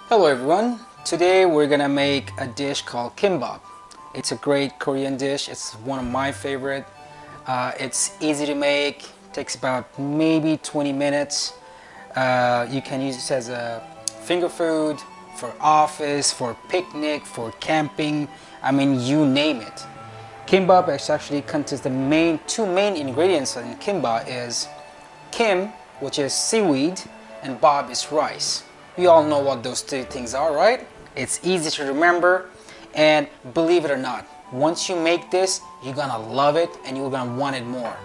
Hello everyone. Today we're gonna make a dish called Gimbap. It's a great Korean dish. It's one of my favorite. It's easy to make. Takes about maybe 20 minutes. You can use this as a finger food for office, for picnic, for camping. I mean, you name it. Gimbap actually contains the two main ingredients in kimbap is kim, which is seaweed, and bap is rice. We all know what those two things are, right? It's easy to remember, and believe it or not, once you make this, you're gonna love it and you're gonna want it more.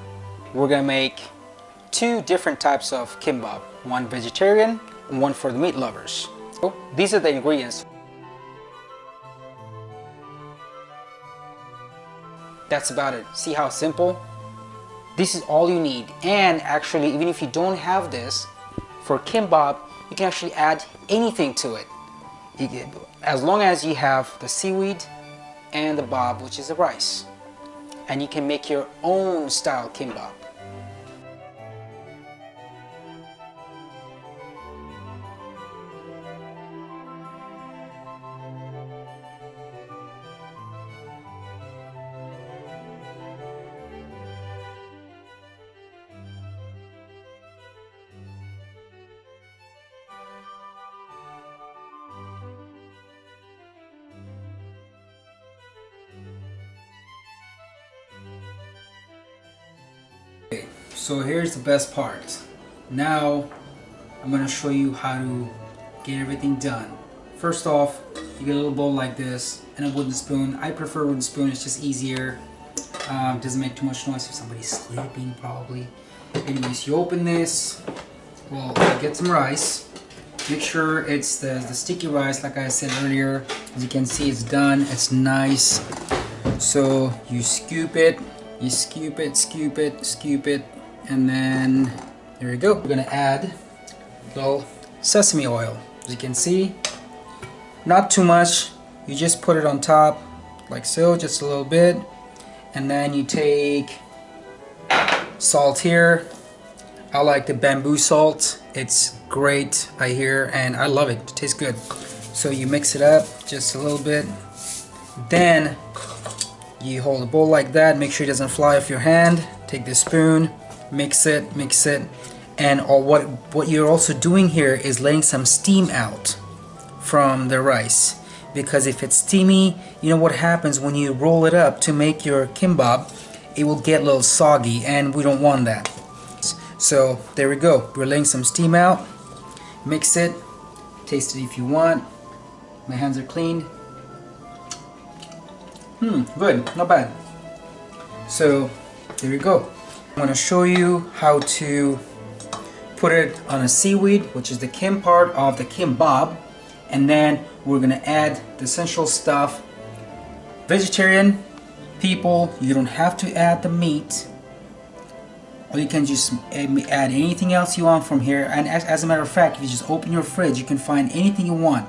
We're gonna make two different types of kimbap, one vegetarian and one for the meat lovers. So these are the ingredients. That's about it. See how simple? This is all you need. And actually, even if you don't have this, for kimbap, you can actually add anything to it. As long as you have the seaweed and the bap, which is the rice. And you can make your own style kimbap. Okay, so here's the best part. Now I'm going to show you how to get everything done. First off, you get a little bowl like this and a wooden spoon. I prefer wooden spoon, it's just easier. Doesn't make too much noise if somebody's sleeping probably. Anyways, you open this. Well, get some rice. Make sure it's the sticky rice like I said earlier. As you can see, it's done. It's nice. So you scoop it. You scoop it, and then there you go. We're gonna add a little sesame oil. As you can see, not too much. You just put it on top, like so, just a little bit. And then you take salt here. I like the bamboo salt. It's great, I hear, and I love it. It tastes good. So you mix it up just a little bit. Then you hold the bowl like that, make sure it doesn't fly off your hand. Take the spoon, mix it, and what you're also doing here is letting some steam out from the rice. Because if it's steamy, you know what happens when you roll it up to make your kimbap, it will get a little soggy, and we don't want that. So there we go. We're letting some steam out. Mix it, taste it if you want. My hands are clean. Good, not bad. So there you go. I'm going to show you how to put it on a seaweed, which is the kim part of the kimbap, and then we're going to add the essential stuff. Vegetarian people, you don't have to add the meat, or you can just add anything else you want from here. And as a matter of fact, if you just open your fridge, you can find anything you want.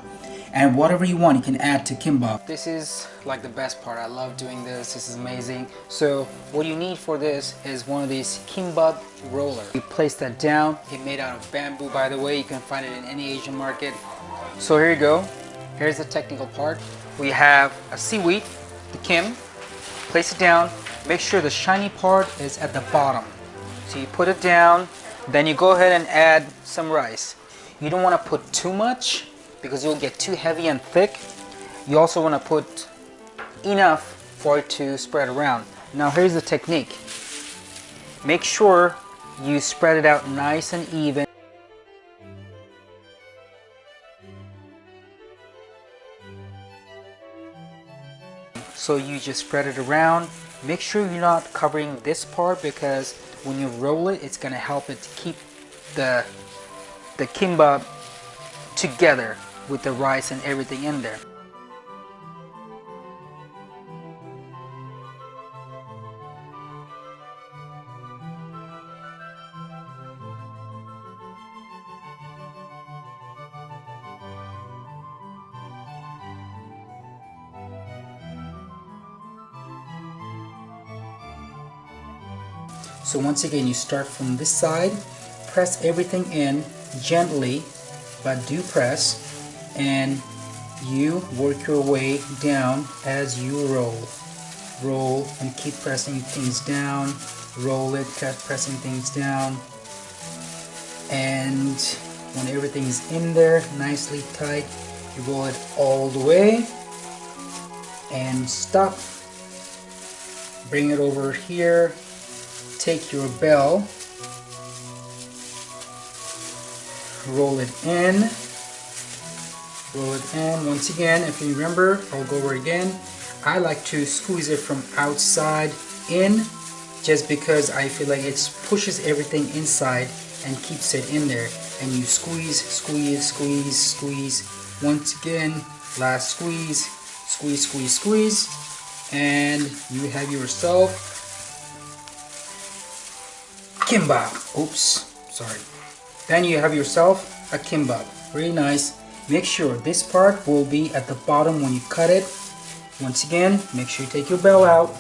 And whatever you want, you can add to kimbap. This is like the best part. I love doing this. This is amazing. So what you need for this is one of these kimbap roller. You place that down. It's made out of bamboo, by the way. You can find it in any Asian market. So here you go. Here's the technical part. We have a seaweed, the kim. Place it down. Make sure the shiny part is at the bottom. So you put it down. Then you go ahead and add some rice. You don't want to put too much, because you'll get too heavy and thick. You also want to put enough for it to spread around. Now here's the technique. Make sure you spread it out nice and even. So you just spread it around. Make sure you're not covering this part, because when you roll it, it's going to help it to keep the kimbap together with the rice and everything in there. So once again, you start from this side, press everything in gently, but do press. and you work your way down as you roll. Roll and keep pressing things down. Roll it, keep pressing things down. And when everything's in there nicely tight, you roll it all the way and stop. Bring it over here. Take your bell, roll it in. Roll it in. Once again, if you remember, I'll go over again. I like to squeeze it from outside in, just because I feel like it pushes everything inside and keeps it in there. And you squeeze, squeeze, squeeze, squeeze. Once again, last squeeze, squeeze, squeeze, squeeze, and you have yourself Gimbap. Oops, sorry. Then you have yourself a Gimbap. Very nice. Make sure this part will be at the bottom when you cut it. Once again, make sure you take your bell out.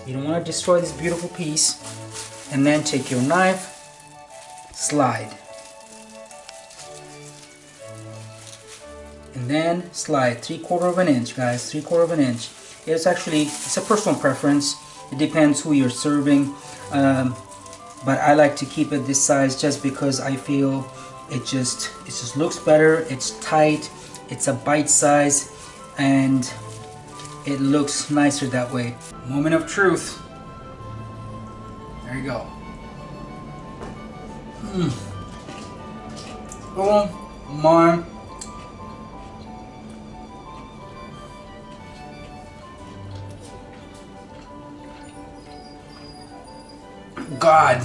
You don't want to destroy this beautiful piece. And then take your knife, slide. And then slide 3/4 of an inch, guys, 3/4 of an inch. It's a personal preference. It depends who you're serving. But I like to keep it this size just because I feel it just looks better. It's tight, it's a bite size, and it looks nicer that way. Moment of truth. There you go. Oh my. God,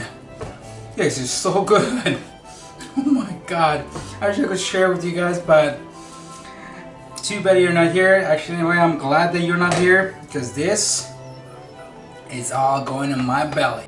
this is so good. Oh my God, I wish I could share with you guys, but too bad you're not here. Actually, anyway, I'm glad that you're not here, because this is all going in my belly.